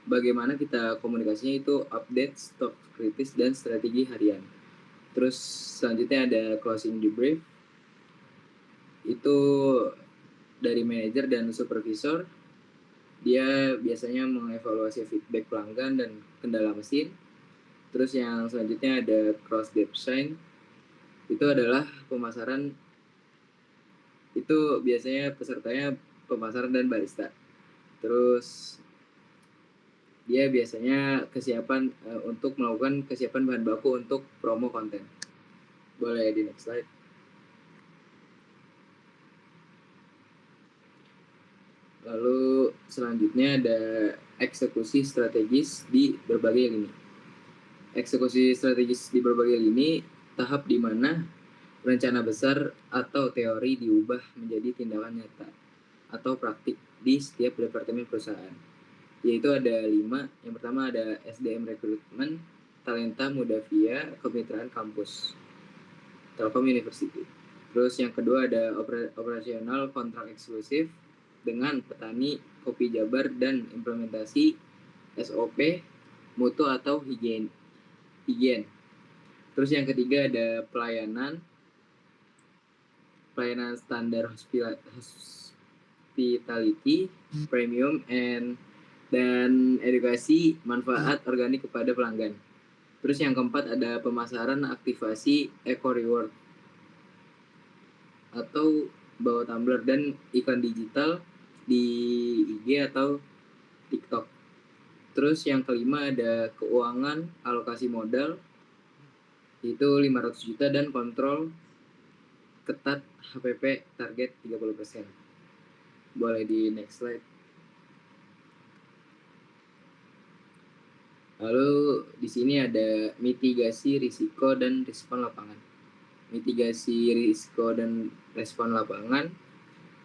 Speaker 4: bagaimana kita komunikasinya itu update stok kritis dan strategi harian. Terus selanjutnya ada closing debrief. Itu dari manajer dan supervisor. Dia biasanya mengevaluasi feedback pelanggan dan kendala mesin. Terus yang selanjutnya ada cross design. Itu adalah pemasaran. Itu biasanya pesertanya pemasaran dan barista. Terus dia biasanya kesiapan untuk melakukan kesiapan bahan baku untuk promo konten. Boleh di next slide. Lalu selanjutnya ada eksekusi strategis di berbagai lini. Eksekusi strategis di berbagai lini tahap di mana rencana besar atau teori diubah menjadi tindakan nyata atau praktik di setiap departemen perusahaan. Yaitu ada 5. Yang pertama ada SDM Recruitment, Talenta Muda via Kemitraan Kampus, Telkom University. Terus yang kedua ada operasional kontrak eksklusif dengan petani kopi Jabar dan implementasi SOP, mutu atau higien. Terus yang ketiga ada pelayanan standar hospitality, premium, dan edukasi manfaat organik kepada pelanggan. Terus yang keempat ada pemasaran aktivasi eco reward atau bawa tumbler dan iklan digital di IG atau TikTok. Terus yang kelima ada keuangan alokasi modal, itu 500 juta dan kontrol ketat HPP target 30%. Boleh di next slide. Lalu di sini ada mitigasi risiko dan respon lapangan. Mitigasi risiko dan respon lapangan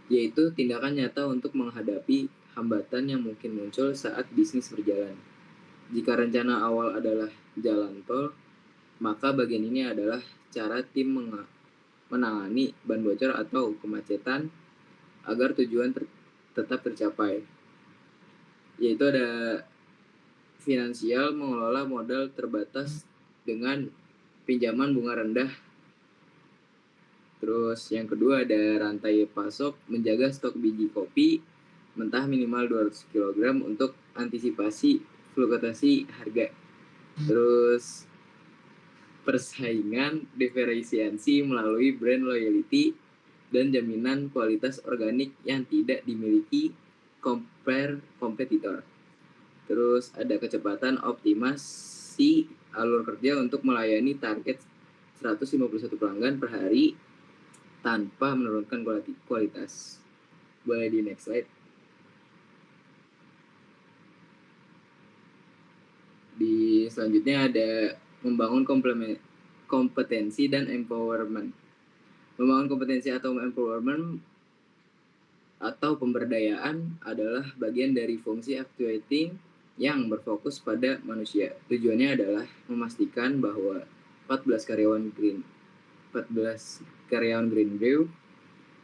Speaker 4: yaitu tindakan nyata untuk menghadapi hambatan yang mungkin muncul saat bisnis berjalan. Jika rencana awal adalah jalan tol, maka bagian ini adalah cara tim menangani ban bocor atau kemacetan agar tujuan tetap tercapai. Yaitu ada finansial, mengelola modal terbatas dengan pinjaman bunga rendah. Terus yang kedua ada rantai pasok, menjaga stok biji kopi mentah minimal 200 kg untuk antisipasi fluktuasi harga. Terus persaingan, diferensiasi melalui brand loyalty dan jaminan kualitas organik yang tidak dimiliki kompetitor. Terus ada kecepatan, optimasi alur kerja untuk melayani target 151 pelanggan per hari tanpa menurunkan kualitas. Boleh di next slide. Di selanjutnya ada membangun kompetensi dan empowerment. Membangun kompetensi atau empowerment atau pemberdayaan adalah bagian dari fungsi actuating yang berfokus pada manusia. Tujuannya adalah memastikan bahwa 14 karyawan Green Brew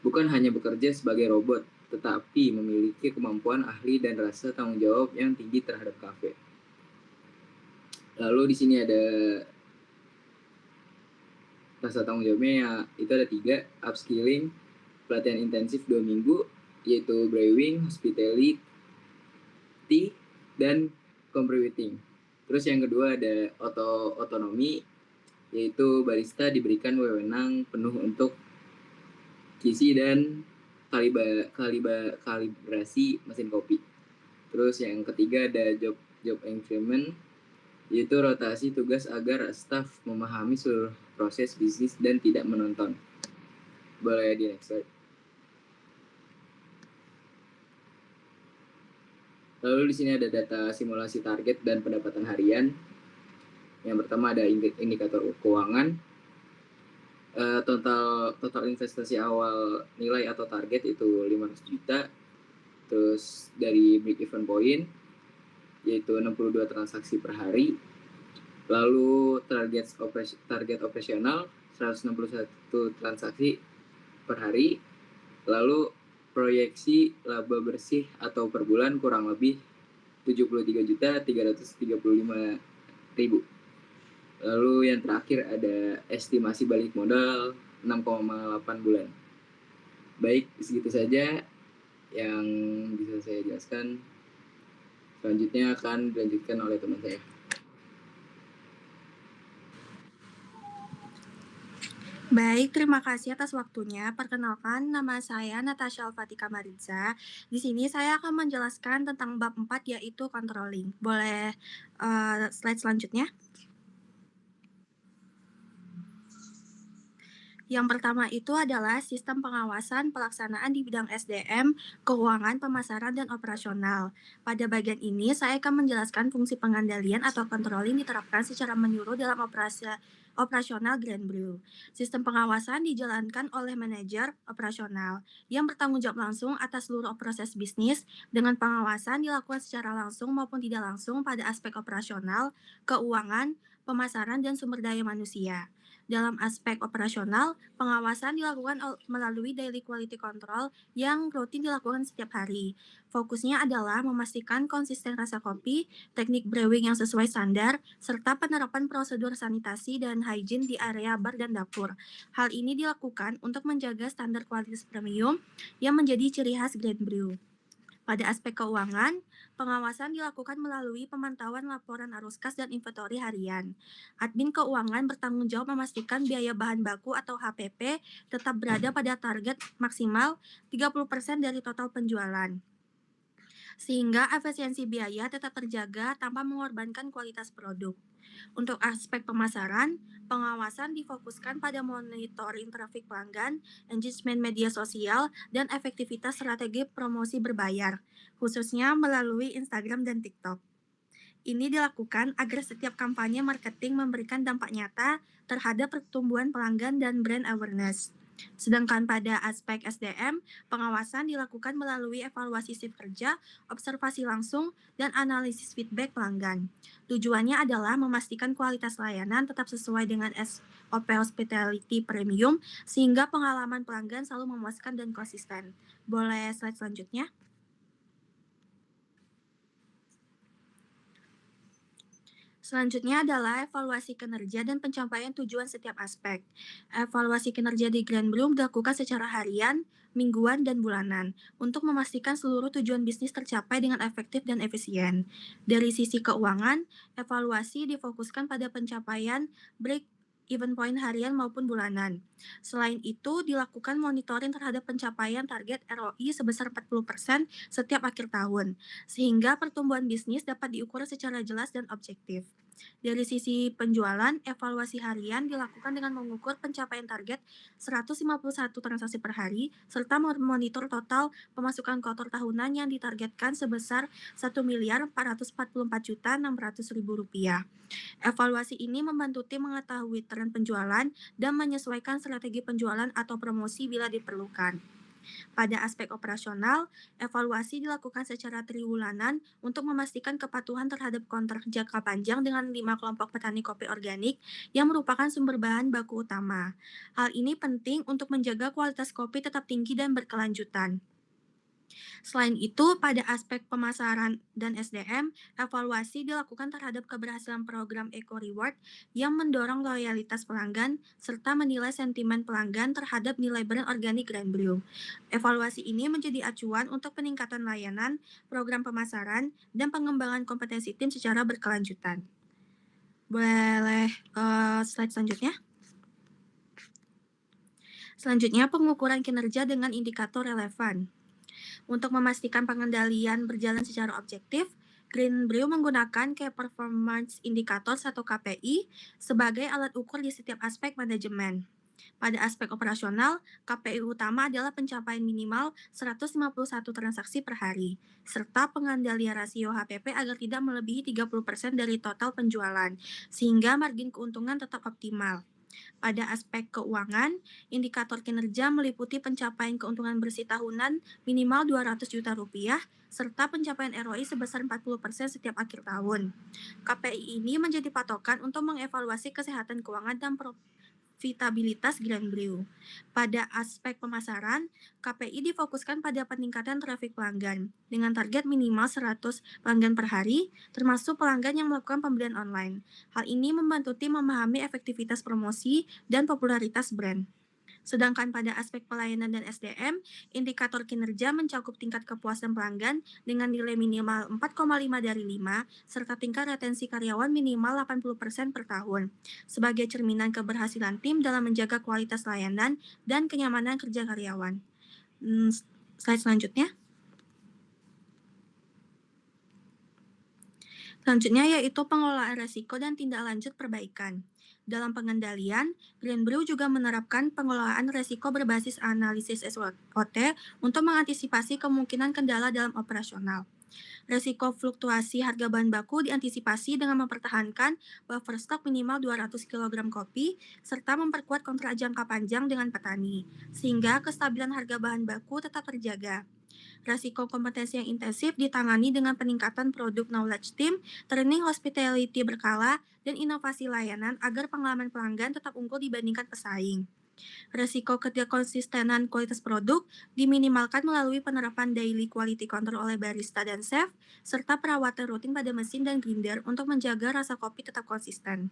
Speaker 4: bukan hanya bekerja sebagai robot, tetapi memiliki kemampuan ahli dan rasa tanggung jawab yang tinggi terhadap kafe. Lalu di sini ada rasa tanggung jawabnya ya, itu ada 3, upskilling, pelatihan intensif 2 minggu, yaitu brewing, hospitality, dan combrewing. Terus yang kedua ada otonomi, yaitu barista diberikan wewenang penuh untuk kisi dan kalibrasi mesin kopi. Terus yang ketiga ada job increment, yaitu rotasi tugas agar staf memahami seluruh proses bisnis dan tidak menonton. Boleh di next slide. Lalu di sini ada data simulasi target dan pendapatan harian. Yang pertama ada indikator keuangan. Total investasi awal nilai atau target itu 500 juta. Terus dari break even point yaitu 62 transaksi per hari. Lalu target operasional 161 transaksi per hari. Lalu proyeksi laba bersih atau per bulan kurang lebih 73.335.000. Lalu yang terakhir ada estimasi balik modal 6,8 bulan. Baik, segitu saja yang bisa saya jelaskan. Selanjutnya akan dilanjutkan oleh teman saya.
Speaker 5: Baik, terima kasih atas waktunya. Perkenalkan, nama saya Natasha Alfatika Mariza. Di sini saya akan menjelaskan tentang bab 4 yaitu controlling. Boleh slide selanjutnya? Yang pertama itu adalah sistem pengawasan pelaksanaan di bidang SDM, keuangan, pemasaran, dan operasional. Pada bagian ini, saya akan menjelaskan fungsi pengendalian atau controlling diterapkan secara menyeluruh dalam operasional Grand Brew. Sistem pengawasan dijalankan oleh manajer operasional yang bertanggung jawab langsung atas seluruh proses bisnis, dengan pengawasan dilakukan secara langsung maupun tidak langsung pada aspek operasional, keuangan, pemasaran, dan sumber daya manusia. Dalam aspek operasional, pengawasan dilakukan melalui daily quality control yang rutin dilakukan setiap hari. Fokusnya adalah memastikan konsisten rasa kopi, teknik brewing yang sesuai standar, serta penerapan prosedur sanitasi dan hygiene di area bar dan dapur. Hal ini dilakukan untuk menjaga standar kualitas premium yang menjadi ciri khas Grand Brew. Pada aspek keuangan, pengawasan dilakukan melalui pemantauan laporan arus kas dan inventory harian. Admin keuangan bertanggung jawab memastikan biaya bahan baku atau HPP tetap berada pada target maksimal 30% dari total penjualan, sehingga efisiensi biaya tetap terjaga tanpa mengorbankan kualitas produk. Untuk aspek pemasaran, pengawasan difokuskan pada monitoring trafik pelanggan, engagement media sosial, dan efektivitas strategi promosi berbayar, khususnya melalui Instagram dan TikTok. Ini dilakukan agar setiap kampanye marketing memberikan dampak nyata terhadap pertumbuhan pelanggan dan brand awareness. Sedangkan pada aspek SDM, pengawasan dilakukan melalui evaluasi shift kerja, observasi langsung, dan analisis feedback pelanggan. Tujuannya adalah memastikan kualitas layanan tetap sesuai dengan SOP Hospitality Premium, sehingga pengalaman pelanggan selalu memuaskan dan konsisten. Boleh slide selanjutnya? Selanjutnya adalah evaluasi kinerja dan pencapaian tujuan setiap aspek. Evaluasi kinerja di Grand Brew dilakukan secara harian, mingguan, dan bulanan untuk memastikan seluruh tujuan bisnis tercapai dengan efektif dan efisien. Dari sisi keuangan, evaluasi difokuskan pada pencapaian break even point harian maupun bulanan. Selain itu, dilakukan monitoring terhadap pencapaian target ROI sebesar 40% setiap akhir tahun, sehingga pertumbuhan bisnis dapat diukur secara jelas dan objektif. Dari sisi penjualan, evaluasi harian dilakukan dengan mengukur pencapaian target 151 transaksi per hari, serta memonitor total pemasukan kotor tahunan yang ditargetkan sebesar Rp1.444.600.000. Evaluasi ini membantu tim mengetahui tren penjualan dan menyesuaikan strategi penjualan atau promosi bila diperlukan. Pada aspek operasional, evaluasi dilakukan secara triwulanan untuk memastikan kepatuhan terhadap kontrak jangka panjang dengan 5 kelompok petani kopi organik yang merupakan sumber bahan baku utama. Hal ini penting untuk menjaga kualitas kopi tetap tinggi dan berkelanjutan. Selain itu, pada aspek pemasaran dan SDM, evaluasi dilakukan terhadap keberhasilan program Eco Reward yang mendorong loyalitas pelanggan serta menilai sentimen pelanggan terhadap nilai brand organik Grand Brew. Evaluasi ini menjadi acuan untuk peningkatan layanan, program pemasaran, dan pengembangan kompetensi tim secara berkelanjutan. Boleh slide selanjutnya? Selanjutnya, pengukuran kinerja dengan indikator relevan. Untuk memastikan pengendalian berjalan secara objektif, Grand Brew menggunakan Key Performance Indicators atau KPI sebagai alat ukur di setiap aspek manajemen. Pada aspek operasional, KPI utama adalah pencapaian minimal 151 transaksi per hari, serta pengendalian rasio HPP agar tidak melebihi 30% dari total penjualan, sehingga margin keuntungan tetap optimal. Pada aspek keuangan, indikator kinerja meliputi pencapaian keuntungan bersih tahunan minimal 200 juta rupiah, serta pencapaian ROI sebesar 40% setiap akhir tahun. KPI ini menjadi patokan untuk mengevaluasi kesehatan keuangan dan profitabilitas Grand Brew. Pada aspek pemasaran, KPI difokuskan pada peningkatan trafik pelanggan dengan target minimal 100 pelanggan per hari, termasuk pelanggan yang melakukan pembelian online. Hal ini membantu tim memahami efektivitas promosi dan popularitas brand. Sedangkan pada aspek pelayanan dan SDM, indikator kinerja mencakup tingkat kepuasan pelanggan dengan nilai minimal 4,5 dari 5, serta tingkat retensi karyawan minimal 80% per tahun, sebagai cerminan keberhasilan tim dalam menjaga kualitas layanan dan kenyamanan kerja karyawan. Slide selanjutnya. Selanjutnya yaitu pengelolaan risiko dan tindak lanjut perbaikan. Dalam pengendalian, Grand Brew juga menerapkan pengelolaan risiko berbasis analisis SWOT untuk mengantisipasi kemungkinan kendala dalam operasional. Risiko fluktuasi harga bahan baku diantisipasi dengan mempertahankan buffer stok minimal 200 kg kopi, serta memperkuat kontrak jangka panjang dengan petani, sehingga kestabilan harga bahan baku tetap terjaga. Risiko kompetensi yang intensif ditangani dengan peningkatan produk knowledge team, training hospitality berkala, dan inovasi layanan agar pengalaman pelanggan tetap unggul dibandingkan pesaing. Risiko ketidakkonsistenan kualitas produk diminimalkan melalui penerapan daily quality control oleh barista dan chef, serta perawatan rutin pada mesin dan grinder untuk menjaga rasa kopi tetap konsisten.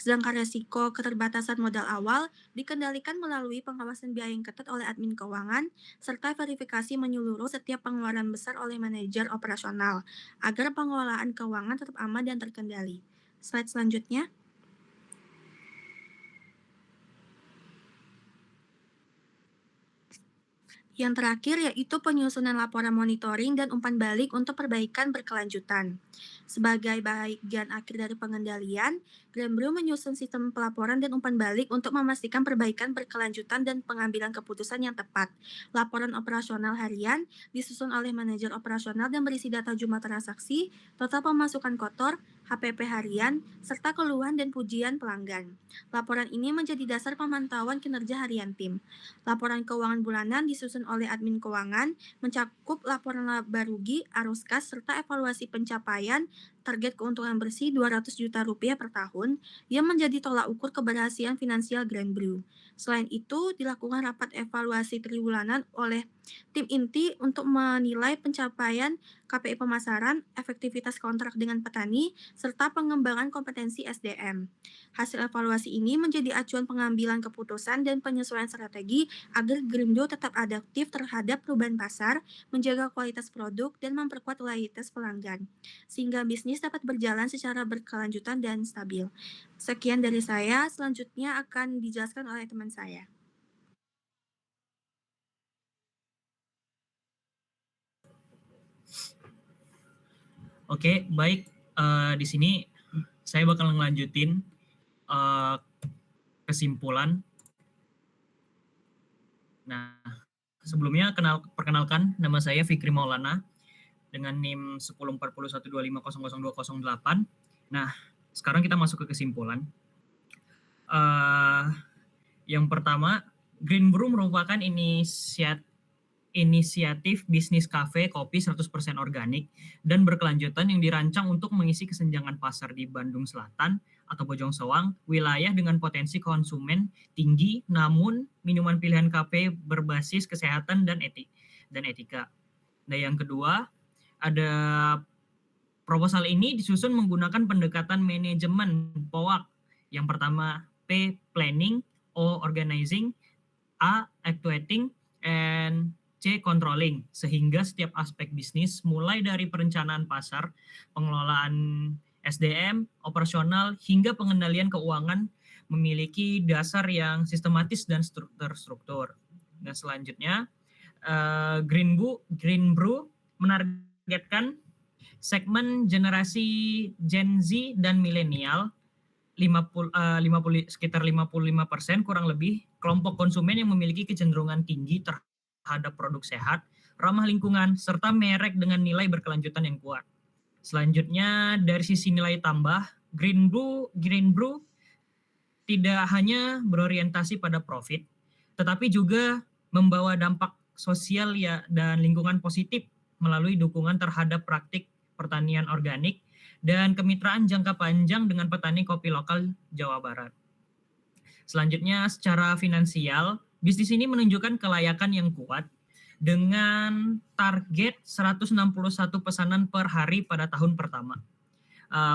Speaker 5: Sedangkan risiko keterbatasan modal awal dikendalikan melalui pengawasan biaya yang ketat oleh admin keuangan, serta verifikasi menyeluruh setiap pengeluaran besar oleh manajer operasional, agar pengelolaan keuangan tetap aman dan terkendali. Slide selanjutnya. Yang terakhir yaitu penyusunan laporan monitoring dan umpan balik untuk perbaikan berkelanjutan. Sebagai bagian akhir dari pengendalian, Grand Brew menyusun sistem pelaporan dan umpan balik untuk memastikan perbaikan berkelanjutan dan pengambilan keputusan yang tepat. Laporan operasional harian disusun oleh manajer operasional dan berisi data jumlah transaksi, total pemasukan kotor, HPP harian, serta keluhan dan pujian pelanggan. Laporan ini menjadi dasar pemantauan kinerja harian tim. Laporan keuangan bulanan disusun oleh admin keuangan, mencakup laporan laba rugi, arus kas, serta evaluasi pencapaian target keuntungan bersih 200 juta rupiah per tahun yang menjadi tolak ukur keberhasilan finansial Grand Brew. Selain itu, dilakukan rapat evaluasi triwulanan oleh tim inti untuk menilai pencapaian KPI pemasaran, efektivitas kontrak dengan petani, serta pengembangan kompetensi SDM. Hasil evaluasi ini menjadi acuan pengambilan keputusan dan penyesuaian strategi agar Grand Brew tetap adaptif terhadap perubahan pasar, menjaga kualitas produk, dan memperkuat loyalitas pelanggan, sehingga bisnis dapat berjalan secara berkelanjutan dan stabil. Sekian dari saya, selanjutnya akan dijelaskan oleh teman saya.
Speaker 6: Oke, baik. Di sini saya bakal ngelanjutin kesimpulan. Nah, sebelumnya perkenalkan, nama saya Fikri Maulana dengan NIM 104125000208. Nah, sekarang kita masuk ke kesimpulan. Yang pertama, Grand Brew merupakan inisiatif bisnis kafe kopi 100% organik dan berkelanjutan yang dirancang untuk mengisi kesenjangan pasar di Bandung Selatan atau Bojong Soang, wilayah dengan potensi konsumen tinggi namun minuman pilihan kafe berbasis kesehatan dan etika. Nah, yang kedua, ada proposal ini disusun menggunakan pendekatan manajemen POAK. Yang pertama, P, planning, O, organizing, A, actuating, and C, controlling, sehingga setiap aspek bisnis mulai dari perencanaan pasar, pengelolaan SDM, operasional, hingga pengendalian keuangan memiliki dasar yang sistematis dan terstruktur. Dan selanjutnya, Grand Brew menargetkan segmen generasi Gen Z dan milenial sekitar 55% kurang lebih kelompok konsumen yang memiliki kecenderungan tinggi terhadap produk sehat, ramah lingkungan, serta merek dengan nilai berkelanjutan yang kuat. Selanjutnya dari sisi nilai tambah, Green Brew tidak hanya berorientasi pada profit, tetapi juga membawa dampak sosial dan lingkungan positif melalui dukungan terhadap praktik pertanian organik dan kemitraan jangka panjang dengan petani kopi lokal Jawa Barat. Selanjutnya secara finansial, bisnis ini menunjukkan kelayakan yang kuat dengan target 161 pesanan per hari pada tahun pertama.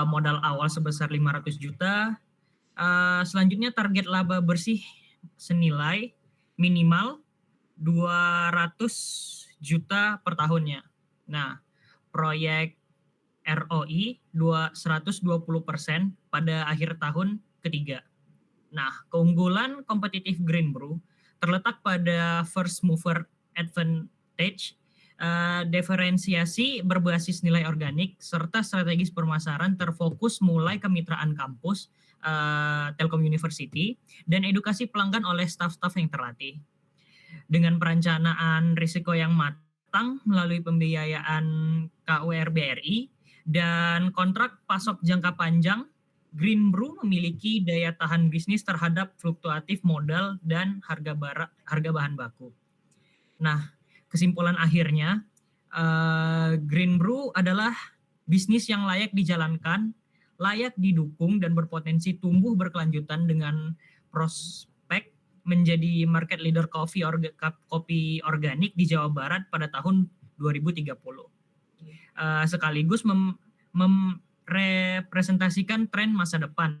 Speaker 6: Modal awal sebesar 500 juta. Selanjutnya target laba bersih senilai minimal 200 juta per tahunnya. Nah, proyek ROI 120% pada akhir tahun ketiga. Nah, keunggulan kompetitif Green Brew terletak pada first mover advantage, diferensiasi berbasis nilai organik, serta strategis pemasaran terfokus mulai kemitraan kampus, Telkom University, dan edukasi pelanggan oleh staf-staf yang terlatih. Dengan perencanaan risiko yang matang melalui pembiayaan KUR BRI dan kontrak pasok jangka panjang, Green Brew memiliki daya tahan bisnis terhadap fluktuatif modal dan harga bahan baku. Nah, kesimpulan akhirnya, Green Brew adalah bisnis yang layak dijalankan, layak didukung, dan berpotensi tumbuh berkelanjutan dengan prospek menjadi market leader kopi organik di Jawa Barat pada tahun 2030. Sekaligus merepresentasikan tren masa depan,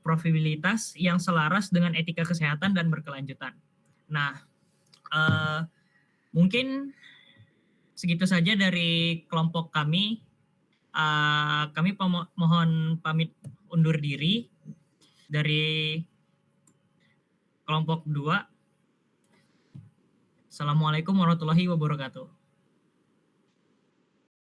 Speaker 6: profitabilitas yang selaras dengan etika kesehatan dan berkelanjutan. Nah, mungkin segitu saja dari kelompok kami. Kami mohon pamit undur diri dari kelompok 2. Assalamualaikum warahmatullahi wabarakatuh.